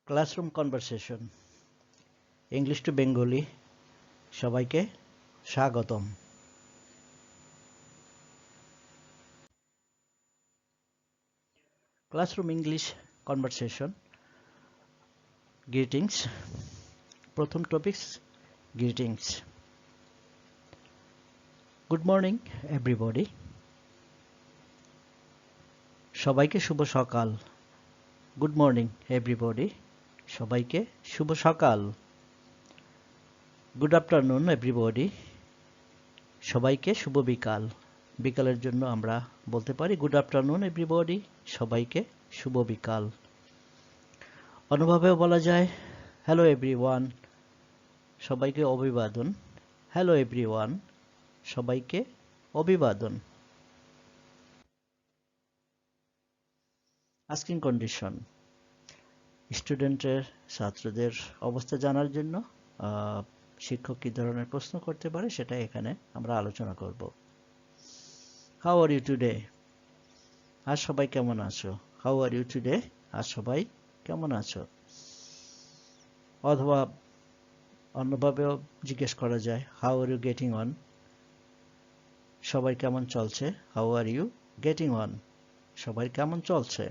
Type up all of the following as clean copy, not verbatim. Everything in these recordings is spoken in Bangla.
Classroom conversation English to Bengali সবাইকে স্বাগতম। Classroom English conversation greetings. প্রথম topics greetings. Good morning everybody, সবাইকে শুভ সকাল। গুড মর্নিং এভরিবডি, সবাইকে শুভ সকাল। গুড আফটারনুন এভরিবডি, সবাইকে শুভ বিকাল। বিকালের জন্য আমরা বলতে পারি গুড আফটারনুন এভরিবডি, সবাইকে শুভ বিকাল। অন্যভাবেও বলা যায় হ্যালো এভরিওয়ান, সবাইকে অভিবাদন। হ্যালো এভরিওয়ান, সবাইকে অভিবাদন। আস্কিং কন্ডিশন, স্টুডেন্টের ছাত্রদের অবস্থা জানার জন্য শিক্ষক কী ধরনের প্রশ্ন করতে পারে সেটা এখানে আমরা আলোচনা করব। হাউ আর ইউ টুডে, আজ সবাই কেমন আছো? হাউ আর ইউ টুডে, আজ সবাই কেমন আছো? অথবা অন্যভাবেও জিজ্ঞেস করা যায় how are you getting on, সবাই কেমন চলছে? How are you getting on, সবাই কেমন চলছে?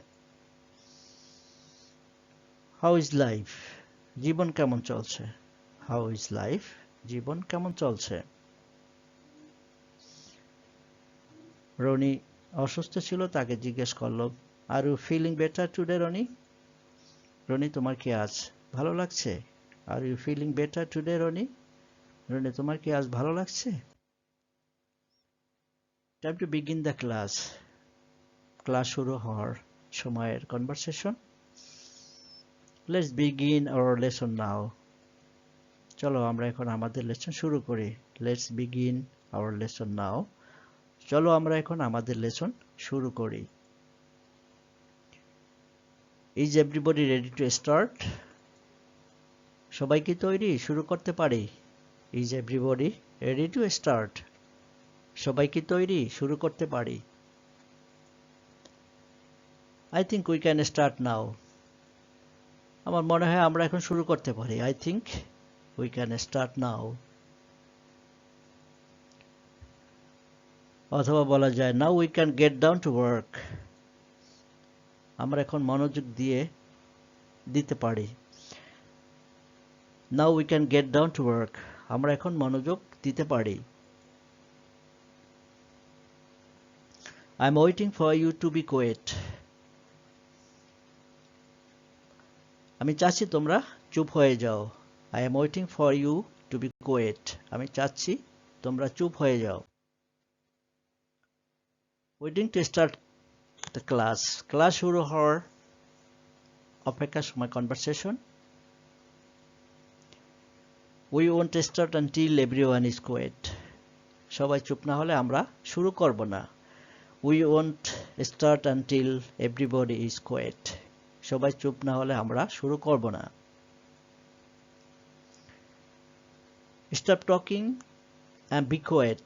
হাউ ইজ লাইফ, জীবন কেমন চলছে? হাউ ইজ লাইফ, জীবন কেমন চলছে? রনি অসুস্থ ছিল, তাকে জিজ্ঞেস করলো are you feeling better today Roni? Roni তোমার কি আজ ভালো লাগছে? Are you feeling better today Roni? Roni তোমার কি আজ ভালো লাগছে? Time to begin the class, class শুরু হওয়ার সময়ের conversation. Let's begin our lesson now, চলো আমরা এখন আমাদের লেসন শুরু করি। Let's begin our lesson now, চলো আমরা এখন আমাদের লেসন শুরু করি। Is everybody ready to start, সবাই কি তৈরি শুরু করতে পারি? Is everybody ready to start, সবাই কি তৈরি শুরু করতে পারি? I think we can start now, আমার মনে হয় আমরা এখন শুরু করতে পারি। I think we can start now. অথবা বলা যায় now we can get down to work, আমরা এখন মনোযোগ দিতে পারি। Now we can get down to work, আমরা এখন মনোযোগ দিতে পারি। I am waiting for you to be quiet, আমি চাচ্ছি তোমরা চুপ হয়ে যাও। I am waiting for you to be quiet, আমি চাচ্ছি তোমরা চুপ হয়ে যাও। Waiting to start the class, class শুরু হওয়ার অপেক্ষার সময় conversation. We won't start until everyone is quiet, সবাই চুপ না হলে আমরা শুরু করব না। We won't start until everybody is quiet, সবাই চুপ না হলে আমরা শুরু করব না। Stop talking and be quiet,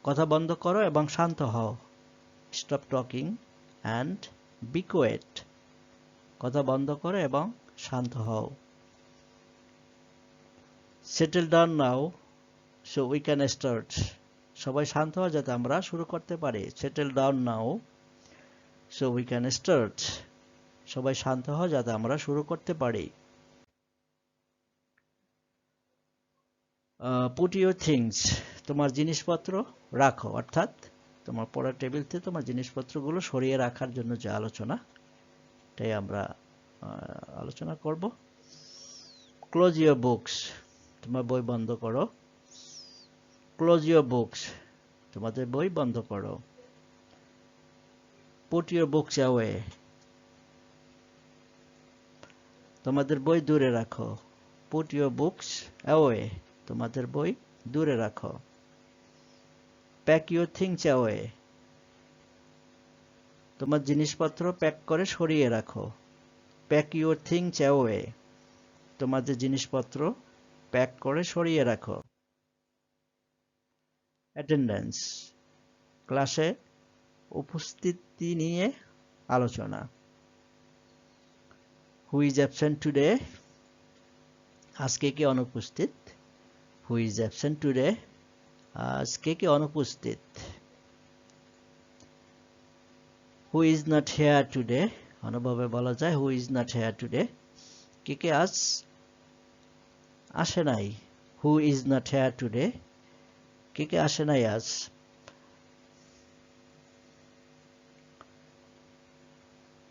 কথা বন্ধ করো এবং শান্ত হও। Stop talking and be quiet, কথা বন্ধ করো এবং শান্ত হও। Settle down now so we can start, সবাই শান্ত হও যাতে আমরা শুরু করতে পারি। Settle down now so we can start, সবাই শান্ত হও যাতে আমরা শুরু করতে পারি। পুট ইউর থিংস, তোমার জিনিসপত্র রাখো, অর্থাৎ তোমার পড়ার টেবিল থেকে তোমার জিনিসপত্রগুলো সরিয়ে রাখার জন্য যে আলোচনা, এটাই আমরা আলোচনা করব। ক্লোজ ইউর বুকস, তোমার বই বন্ধ করো। ক্লোজ ইউর বুকস, তোমাদের বই বন্ধ করো। পুট ইউর বুকস অ্যাওয়ে, তোমাদের বই দূরে রাখো। পুট ইউর বুকস অ্যাওয়ে, তোমাদের বই দূরে রাখো। প্যাক ইউর থিংস অ্যাওয়ে, তোমার জিনিসপত্র প্যাক করে সরিয়ে রাখো। প্যাক ইউর থিংস অ্যাওয়ে, তোমাদের জিনিসপত্র প্যাক করে সরিয়ে রাখো। অ্যাটেন্ডেন্স, ক্লাসে উপস্থিতি নিয়ে আলোচনা। হু ইজ অ্যাবসেন্ট টুডে, আজকে কে অনুপস্থিত। হু ইজ অ্যাবসেন্ট টুডে, আজকে কে অনুপস্থিত। Who is not here today, অনুভাবে বলা যায় who is not here today, কে কে আজ আসে নাই। Who is not here today, কে কে আসে নাই আজ।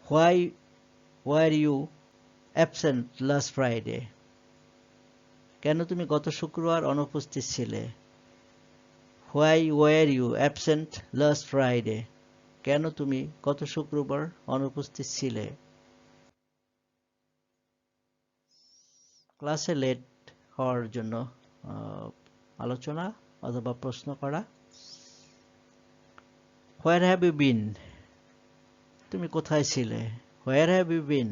Why were you absent last Friday, কেন তুমি গত শুক্রবার অনুপস্থিত ছিলে। Why were you absent last Friday, কেন তুমি গত শুক্রবার অনুপস্থিত ছিলে। ক্লাসে লেট হওয়ার জন্য আলোচনা অথবা প্রশ্ন করা। হোয়ার হ্যাভ ইউ বিন, তুমি কোথায় ছিলে। হোয়ার হ্যাভ ইউ বিন,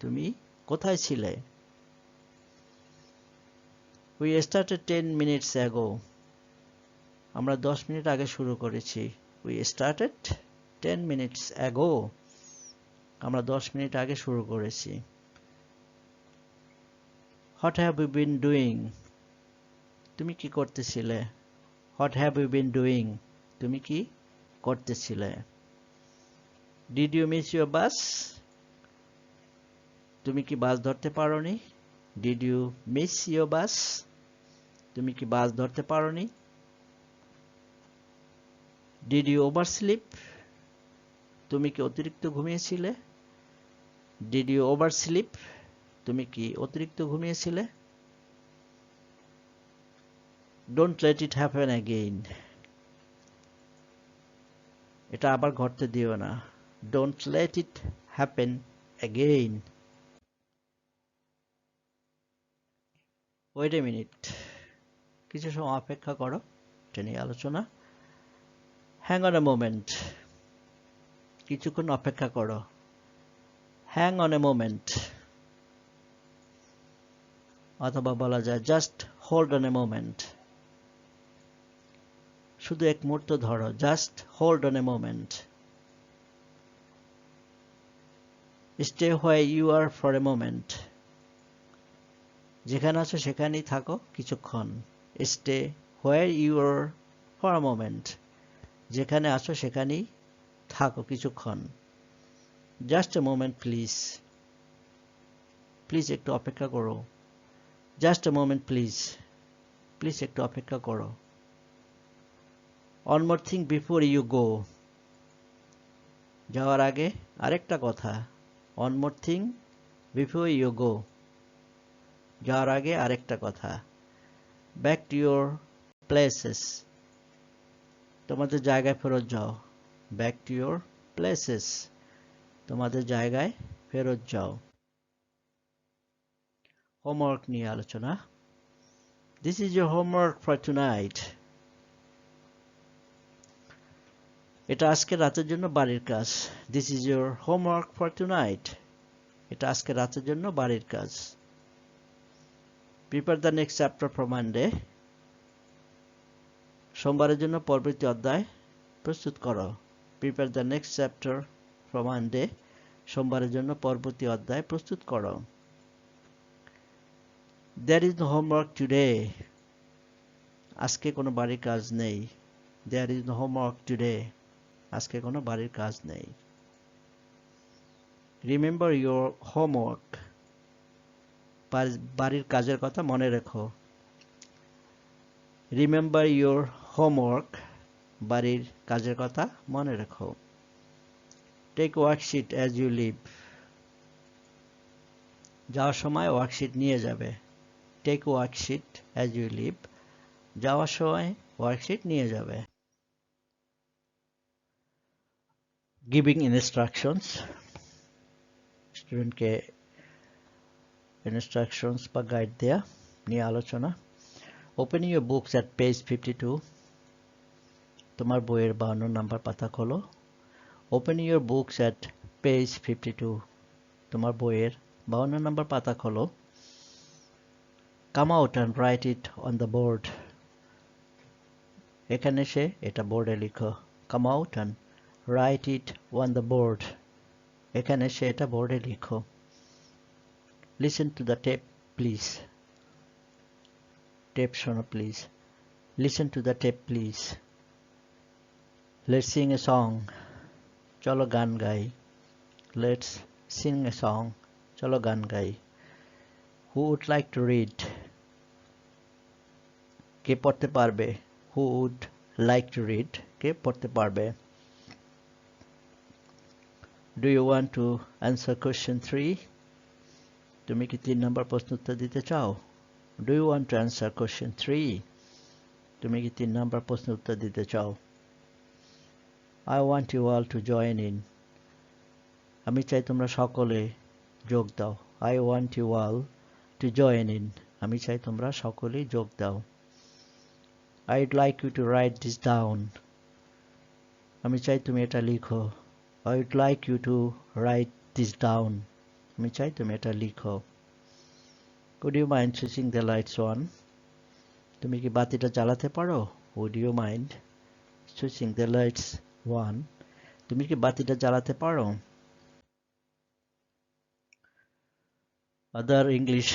তুমি কোথায় ছিলে। উই স্টার্টেড 10 minutes ago, আমরা 10 মিনিট আগে শুরু করেছি। উই স্টার্টেড 10 minutes ago, আমরা 10 মিনিট আগে শুরু করেছি। What have you been doing, তুমি কি করতেছিলে। What have you been doing, তুমি কি করতেছিলে। Did you miss your bus, তুমি কি বাস ধরতে পারোনি। Did you miss your bus, তুমি কি বাস ধরতে পারোনি। ডিড ইউ ওভারস্লিপ, তুমি কি অতিরিক্ত ঘুমিয়েছিলে। ডিড ইউ ওভারস্লিপ, তুমি কি অতিরিক্ত ঘুমিয়েছিলে। Don't let it happen again, এটা আবার ঘটতে দিও না। Don't let it happen again. Wait a minute, কিছু সময় অপেক্ষা করো, এটা নিয়ে আলোচনা। হ্যাং অন এ মোমেন্ট, কিছুক্ষণ অপেক্ষা করো। হ্যাং অন এ মোমেন্ট, অথবা বলা যায় just hold on a moment, শুধু এক মুহূর্ত ধরো। Just hold on a moment. Stay where you are for a moment, যেখানে আছো সেখানেই থাকো কিছুক্ষণ। Stay where you are for a moment, যেখানে আছো সেখানেই থাকো কিছুক্ষণ। Just a moment please, please একটু অপেক্ষা করো। Just a moment please, please একটু অপেক্ষা করো। One more thing before you go, যাওয়ার আগে আরেকটা কথা। One more thing before you go, যাওয়ার আগে আরেকটা কথা। ব্যাক টু ইউর প্লেসেস, তোমাদের জায়গায় ফেরত যাও। ব্যাক টু ইউর প্লেসেস, তোমাদের জায়গায় ফেরত যাও। হোমওয়ার্ক নিয়ে আলোচনা। This is your homework for tonight, এটা আজকে রাতের জন্য বাড়ির কাজ। This is your homework for tonight, এটা আজকে রাতের জন্য বাড়ির কাজ। Prepare the next chapter for Monday, সোমবারের জন্য পরবর্তী অধ্যায় প্রস্তুত করো। Prepare the next chapter for Monday, সোমবারের জন্য পরবর্তী অধ্যায় প্রস্তুত করো। There is no homework today, আজকে কোনো বাড়ির কাজ নেই। There is no homework today, আজকে কোনো বাড়ির কাজ নেই। রিমেম্বার ইউর হোমওয়ার্ক, বাড়ির কাজের কথা মনে রেখো। রিমেম্বার ইউর হোমওয়ার্ক, বাড়ির কাজের কথা মনে রেখো। Take worksheet as you leave, যাওয়ার সময় ওয়ার্কশিট নিয়ে যাবে। Take worksheet as you leave, যাওয়ার সময় ওয়ার্কশিট নিয়ে যাবে। গিভিং ইনস্ট্রাকশনস, স্টুডেন্টকে ইনস্ট্রাকশনস বা গাইড দেয়া নিয়ে আলোচনা। Open your books at page 52, তোমার বইয়ের 52 নাম্বার পাতা খোলো। Open your books at page 52, তোমার বইয়ের 52 নাম্বার পাতা খোলো। Come out and write it on the board, এখানে এসে এটা বোর্ডে লিখো। কাম out and write it on the board, এখানে এসে এটা বোর্ডে লিখো। Listen to the tape, please. Tape শোনো, please. Listen to the tape, please. Let's sing a song. চলো গান গাই. Let's sing a song. চলো গান গাই. Who would like to read? কে পড়তে পারবে? Who would like to read? কে পড়তে পারবে? Do you want to answer question 3? তুমি কি 3 নম্বর প্রশ্ন উত্তর দিতে চাও? Do you want to answer question 3? তুমি কি 3 নম্বর প্রশ্ন উত্তর দিতে চাও? I want you all to join in. আমি চাই তোমরা সকলে যোগ দাও. I want you all to join in. আমি চাই তোমরা সকলেই যোগ দাও. I'd like you to write this down. আমি চাই তুমি এটা লিখো. I would like you to write this down. আমি চাই তুমি এটা লিখো. Would you mind switching the lights on? তুমি কি বাতিটা জ্বালাতে পারো? Would you mind switching the lights on? তুমি কি বাতিটা জ্বালাতে পারো? Other English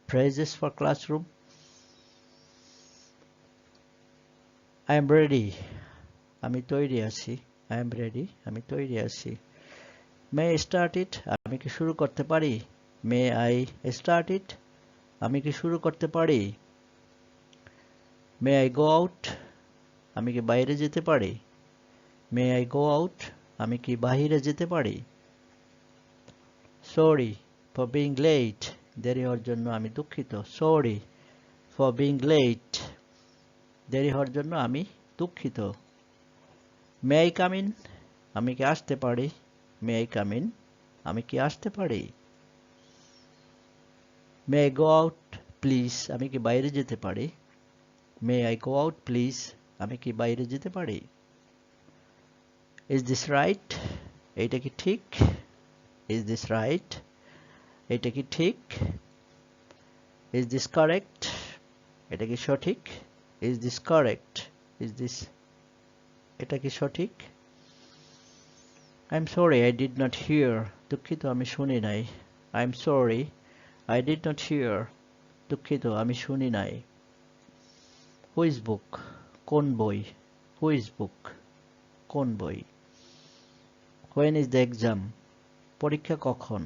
phrases for classroom. I am ready. আমি তৈরি আছি. I am ready. আমি তৈরি আছি. May I start it? আমি কি শুরু করতে পারি? May I start it? আমি কি শুরু করতে পারি? May I go out? আমি কি বাইরে যেতে পারি? May I go out? আমি কি বাহিরে যেতে পারি? Sorry for being late. দেরি হওয়ার জন্য আমি দুঃখিত. Sorry for being late. দেরি হওয়ার জন্য আমি দুঃখিত. May I come in? আমি কি আসতে পারি? May I come in? আমি কি আসতে পারি? May I go out, please? আমি কি বাইরে যেতে পারি? May I go out, please? আমি কি বাইরে যেতে পারি? Is this right? এইটা কি ঠিক? Is this right? এটা কি ঠিক? Is this correct? এটা কি সঠিক? Is this correct? Is this এটা কি সঠিক? I'm sorry, I did not hear. দুঃখিত আমি শুনি নাই. I'm sorry, I did not hear. দুঃখিত আমি শুনি নাই. Who is book? কোন বই? Who is book? কোন বই? When is the exam? পরীক্ষা কখন?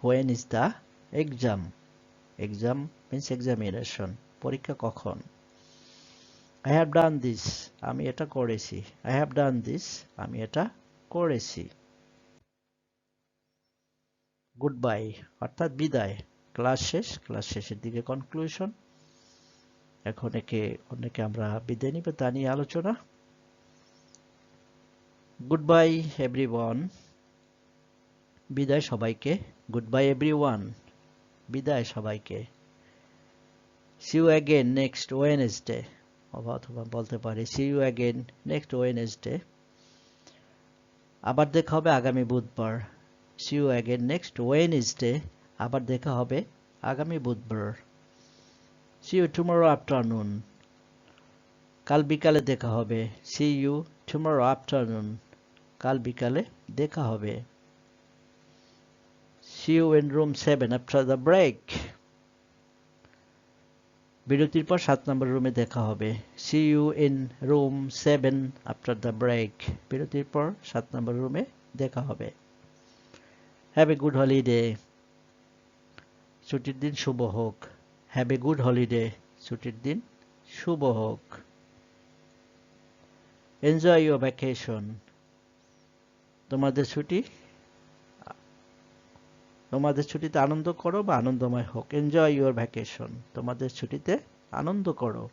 When is the exam? Exam means examination. পরীক্ষা কখন? I have done this. আমি এটা করেছি. I have done this. আমি এটা করেছি. Goodbye অর্থাৎ বিদায়. ক্লাস শেষ. ক্লাস শেষের দিকে কনক্লুশন. এখন অনেকে আমরা বিদায় নিব তা নিয়ে আলোচনা. Goodbye everyone. বিদায় সবাইকে. Goodbye everyone. বিদায় সবাইকে. See you again next Wednesday. অথবা বলতে পারি see you again next Wednesday. আবার দেখা হবে আগামী বুধবার. See you again next Wednesday. আবার দেখা হবে আগামী বুধবার. See you tomorrow afternoon. কাল বিকালে দেখা হবে. See you tomorrow afternoon. কাল বিকালে দেখা হবে. See you in room 7 after the break. বিরতির পর 7 নম্বর রুমে দেখা হবে. See you in room 7 after the break. বিরতির পর 7 নম্বর রুমে দেখা হবে. Have a good holiday. ছুটির দিন শুভ হোক. Have a good holiday. ছুটির দিন শুভ হোক. Enjoy your vacation. তোমাদের ছুটিতে আনন্দ করো বা আনন্দময় হোক. Enjoy your vacation. তোমাদের ছুটিতে আনন্দ করো.